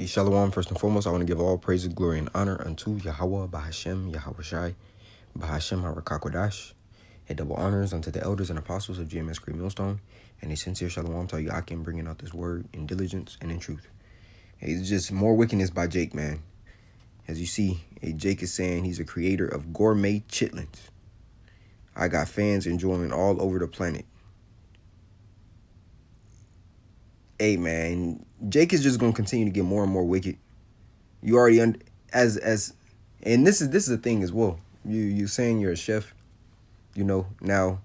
Hey, Shalom. First and foremost, I want to give all praise, glory, and honor unto Yahweh, Bahashem, Yahweh Shai, Bahashem, Harakakwadash. And double honors unto the elders and apostles of GMS Great Millstone. And a sincere Shalom to Yakim, bringing out this word in diligence and in truth. Hey, it's just more wickedness by Jake, man. As you see, Jake is saying he's a creator of Gourmet Chittlins. I got fans enjoying all over the planet. Hey, man, Jake is just going to continue to get more and more wicked. You already and this is the thing as well. You saying you're a chef, now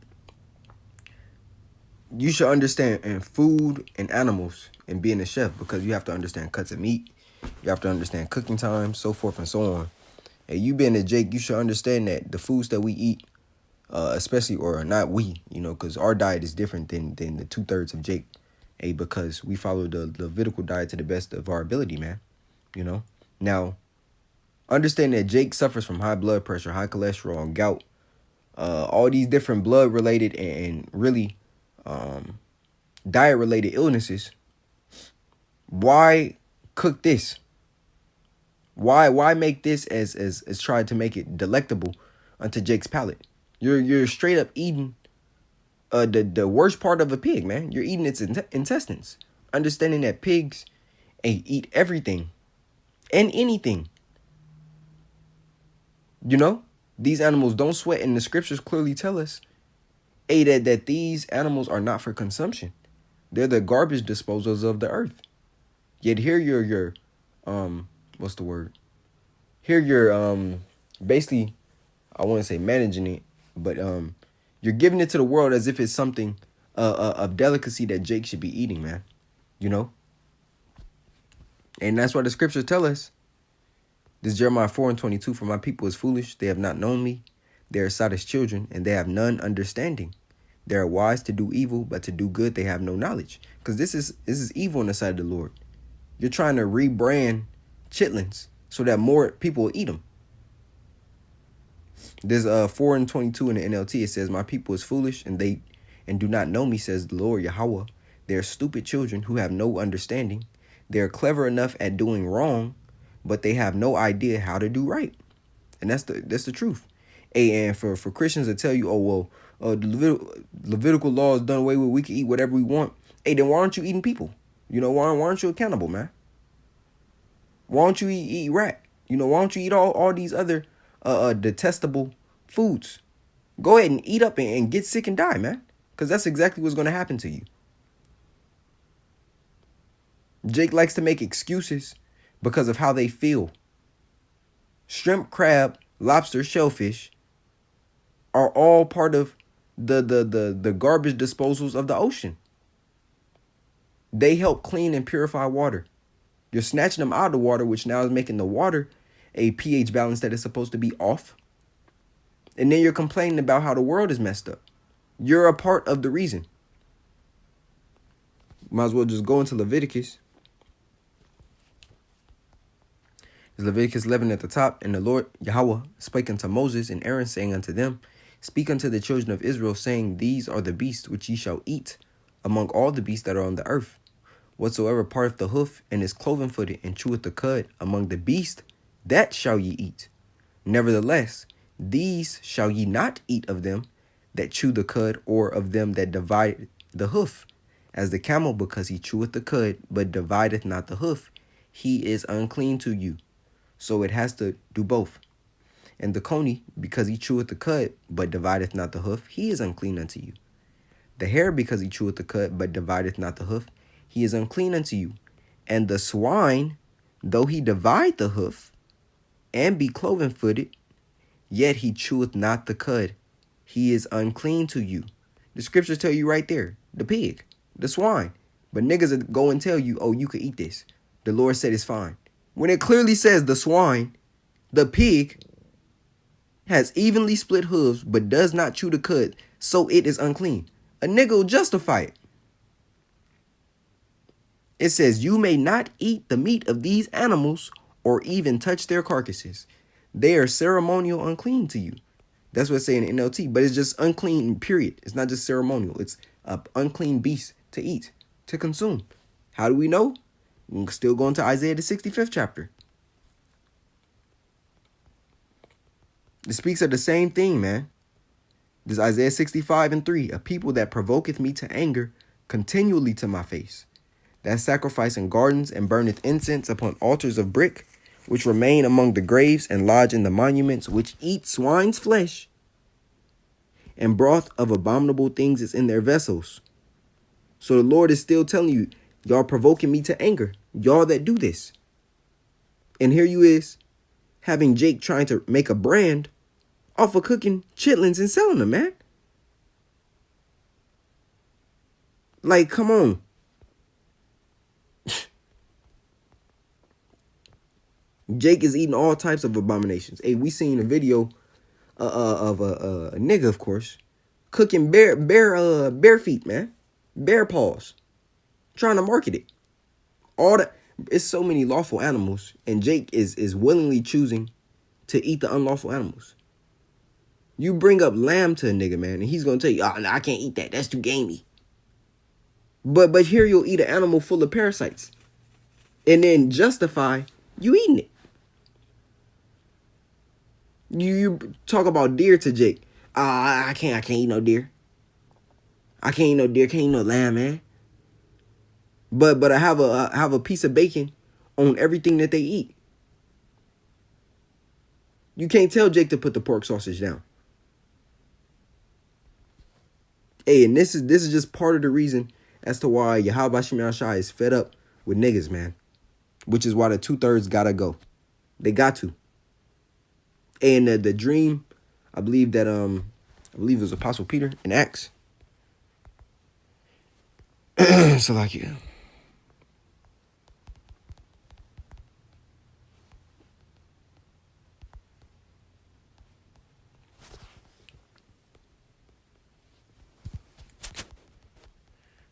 you should understand food and animals and being a chef, because you have to understand cuts of meat, you have to understand cooking time, so forth and so on. And you being a Jake, you should understand that the foods that we eat, especially, or not we, because our diet is different than the 2/3 of Jake. Because we follow the Levitical diet to the best of our ability, man. Now, understand that Jake suffers from high blood pressure, high cholesterol, gout, all these different blood-related and really diet-related illnesses. Why cook this? Why make this as try to make it delectable unto Jake's palate? You're straight up eating the worst part of a pig, man. You're eating its intestines. Understanding that pigs eat everything and anything. These animals don't sweat, and the scriptures clearly tell us that these animals are not for consumption. They're the garbage disposals of the earth. Yet here you're what's the word? Here you're basically, I wouldn't say managing it, but you're giving it to the world as if it's something of delicacy that Jake should be eating, man. And that's why the scriptures tell us. This is Jeremiah 4:22. For my people is foolish, they have not known me. They are sad as children, and they have none understanding. They are wise to do evil, but to do good they have no knowledge. Because this is evil on the side of the Lord. You're trying to rebrand chitlins so that more people will eat them. There's 4:22 in the NLT. It says, my people is foolish and do not know me, says the Lord Yahweh. They are stupid children who have no understanding. They are clever enough at doing wrong, but they have no idea how to do right. And that's the truth. And for Christians to tell you, the Levitical law is done away with, we can eat whatever we want. Then why aren't you eating people? Why aren't you accountable, man? Why don't you eat rat? Why don't you eat all these other detestable foods? Go ahead and eat up and get sick and die, man. Because that's exactly what's going to happen to you. Jake likes to make excuses because of how they feel. Shrimp, crab, lobster, shellfish are all part of the garbage disposals of the ocean. They help clean and purify water. You're snatching them out of the water, which now is making the water a pH balance that is supposed to be off. And then you're complaining about how the world is messed up. You're a part of the reason. Might as well just go into Leviticus. It's Leviticus 11 at the top. And the Lord Yahweh spake unto Moses and Aaron, saying unto them, speak unto the children of Israel, saying, these are the beasts which ye shall eat among all the beasts that are on the earth. Whatsoever parteth the hoof and is cloven-footed and cheweth the cud among the beasts, that shall ye eat. Nevertheless, these shall ye not eat of them that chew the cud, or of them that divide the hoof. As the camel, because he cheweth the cud, but divideth not the hoof, he is unclean to you. So it has to do both. And the coney, because he cheweth the cud, but divideth not the hoof, he is unclean unto you. The hare, because he cheweth the cud, but divideth not the hoof, he is unclean unto you. And the swine, though he divide the hoof, and be cloven-footed, yet he cheweth not the cud, he is unclean to you. The scriptures tell you right there, the pig, the swine. But niggas go and tell you, you can eat this. The Lord said it's fine. When it clearly says the swine, the pig, has evenly split hooves, but does not chew the cud, so it is unclean. A nigga will justify it. It says, you may not eat the meat of these animals or even touch their carcasses. They are ceremonial unclean to you. That's what it's saying in NLT, but it's just unclean, period. It's not just ceremonial. It's an unclean beast to eat, to consume. How do we know? Still going to Isaiah the 65th chapter. It speaks of the same thing, man. This is Isaiah 65:3. A people that provoketh me to anger continually to my face, that sacrifice in gardens and burneth incense upon altars of brick, which remain among the graves and lodge in the monuments, which eat swine's flesh, and broth of abominable things is in their vessels. So the Lord is still telling you, y'all provoking me to anger, y'all that do this. And here you is, having Jake trying to make a brand off of cooking chitlins and selling them, man. Like, come on. Jake is eating all types of abominations. Hey, we seen a video of a nigga, of course, cooking bear feet, man, bear paws, trying to market it. All that. It's so many lawful animals, and Jake is willingly choosing to eat the unlawful animals. You bring up lamb to a nigga, man, and he's gonna tell you, "Oh, no, I can't eat that. That's too gamey." But here you'll eat an animal full of parasites, and then justify you eating it. You talk about deer to Jake. I can't eat no deer. I can't eat no deer. Can't eat no lamb, man. But I have a piece of bacon on everything that they eat. You can't tell Jake to put the pork sausage down. Hey, and this is just part of the reason as to why Yahweh Shem Shai is fed up with niggas, man. Which is why the 2/3 gotta go. They got to. And the dream, I believe it was Apostle Peter in Acts. So like, yeah.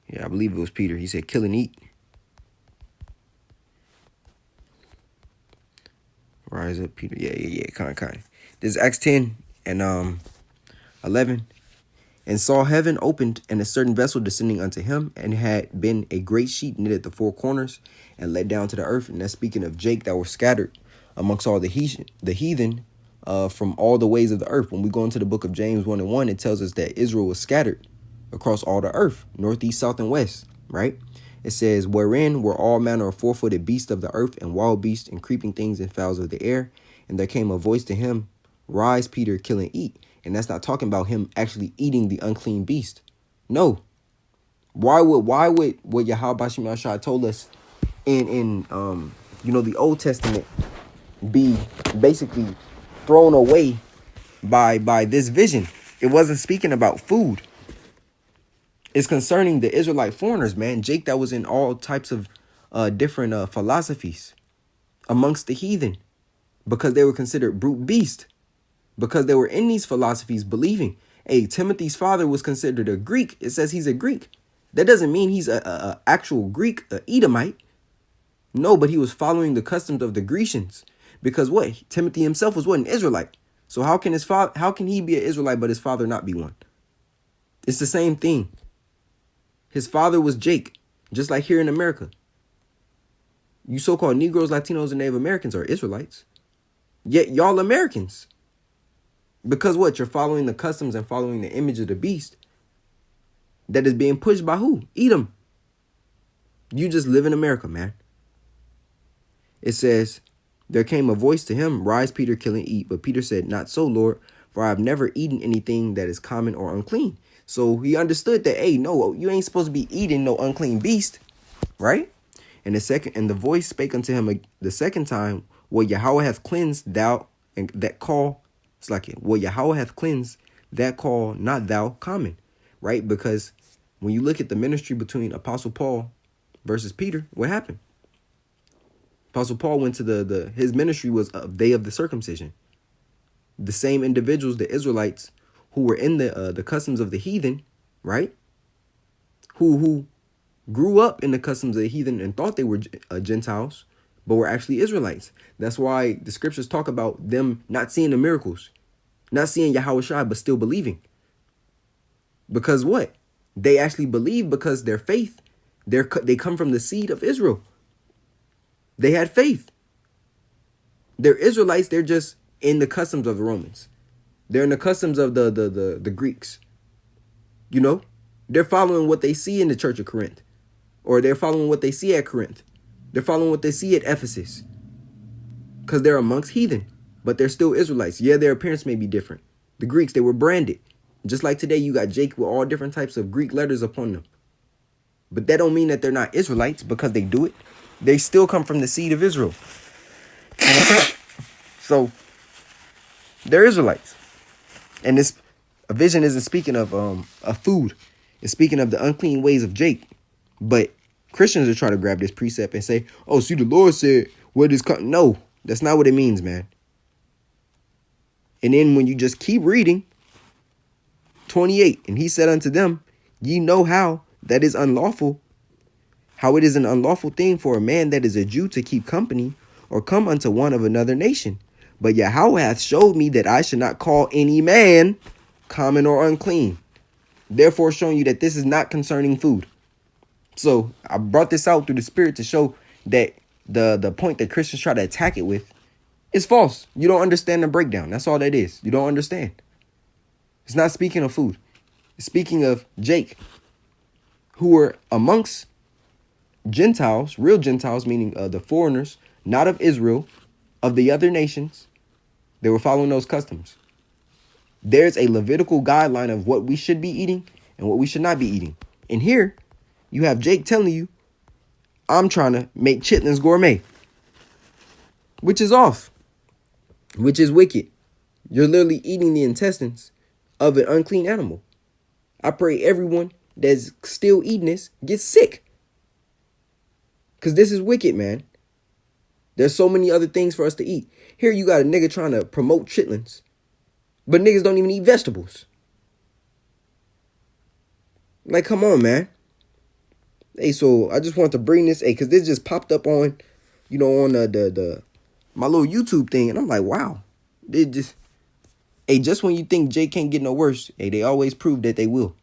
Yeah, I believe it was Peter. He said, kill and eat. Rise up, Peter. Yeah. Kind. This is Acts 10 and 11. And saw heaven opened, and a certain vessel descending unto him, and had been a great sheet knit at the four corners, and let down to the earth. And that's speaking of Jake that were scattered amongst all the heathen from all the ways of the earth. When we go into the book of James 1:1, it tells us that Israel was scattered across all the earth, north, east, south, and west, right? It says, wherein were all manner of four-footed beasts of the earth, and wild beasts, and creeping things, and fowls of the air. And there came a voice to him, rise, Peter, kill and eat. And that's not talking about him actually eating the unclean beast. No. Why would what Yahweh Shem Shai told us in the Old Testament be basically thrown away by this vision? It wasn't speaking about food. It's concerning the Israelite foreigners, man. Jake that was in all types of different philosophies amongst the heathen because they were considered brute beasts. Because they were in these philosophies believing. Hey, Timothy's father was considered a Greek. It says he's a Greek. That doesn't mean he's a actual Greek, a Edomite. No, but he was following the customs of the Grecians. Because what? Timothy himself was what? An Israelite. So how can he be an Israelite but his father not be one? It's the same thing. His father was Jake, just like here in America. You so-called Negroes, Latinos, and Native Americans are Israelites. Yet y'all Americans. Because what? You're following the customs and following the image of the beast that is being pushed by who? Edom. You just live in America, man. It says, there came a voice to him, rise, Peter, kill and eat. But Peter said, not so, Lord, for I have never eaten anything that is common or unclean. So he understood that, hey, no, you ain't supposed to be eating no unclean beast, right? And the voice spake unto him the second time, what Yahweh hath cleansed thou, and that call, it's like it, what Yahweh hath cleansed, that call not thou common, right? Because when you look at the ministry between Apostle Paul versus Peter, what happened? Apostle Paul went to his ministry was a day of the circumcision. The same individuals, the Israelites, who were in the customs of the heathen, right? Who grew up in the customs of the heathen and thought they were Gentiles, but were actually Israelites. That's why the scriptures talk about them not seeing the miracles, not seeing Yahweh Shai, but still believing. Because what? They actually believe because their faith, they come from the seed of Israel. They had faith. They're Israelites. They're just in the customs of the Romans. They're in the customs of the Greeks. You know, they're following what they see in the church of Corinth, or they're following what they see at Corinth. They're following what they see at Ephesus, because they're amongst heathen, but they're still Israelites. Yeah, their appearance may be different. The Greeks, they were branded. Just like today, you got Jake with all different types of Greek letters upon them. But that don't mean that they're not Israelites because they do it. They still come from the seed of Israel. So they're Israelites. And this a vision isn't speaking of a food. It's speaking of the unclean ways of Jake. But Christians are trying to grab this precept and say, oh, see, the Lord said, what is coming? No, that's not what it means, man. And then when you just keep reading, 28, and he said unto them, ye know how that is unlawful, how it is an unlawful thing for a man that is a Jew to keep company or come unto one of another nation. But Yahweh hath showed me that I should not call any man common or unclean. Therefore showing you that this is not concerning food. So I brought this out through the Spirit to show that the point that Christians try to attack it with is false. You don't understand the breakdown. That's all that is. You don't understand. It's not speaking of food. It's speaking of Jake, who were amongst Gentiles, real Gentiles, meaning the foreigners, not of Israel, of the other nations. They were following those customs. There's a Levitical guideline of what we should be eating and what we should not be eating. And here you have Jake telling you, I'm trying to make Chittlins gourmet, which is off, which is wicked. You're literally eating the intestines of an unclean animal. I pray everyone that's still eating this gets sick, because this is wicked, man. There's so many other things for us to eat. Here you got a nigga trying to promote chitlins, but niggas don't even eat vegetables. Like, come on, man. Hey, so I just want to bring this, because this just popped up on, on the my little YouTube thing, and I'm like, wow. They just, just when you think Jake can't get no worse, they always prove that they will,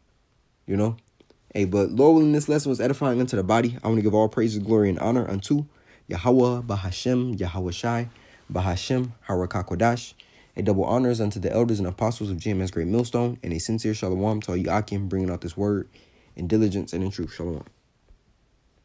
but Lord willing, this lesson was edifying unto the body. I want to give all praises, glory, and honor unto Yahweh, Bahashem, Yahweh Shai, Bahashem, Harakakodash. A double honors unto the elders and apostles of GMS Great Millstone, and a sincere shalom to all you Akim bringing out this word in diligence and in truth. Shalom.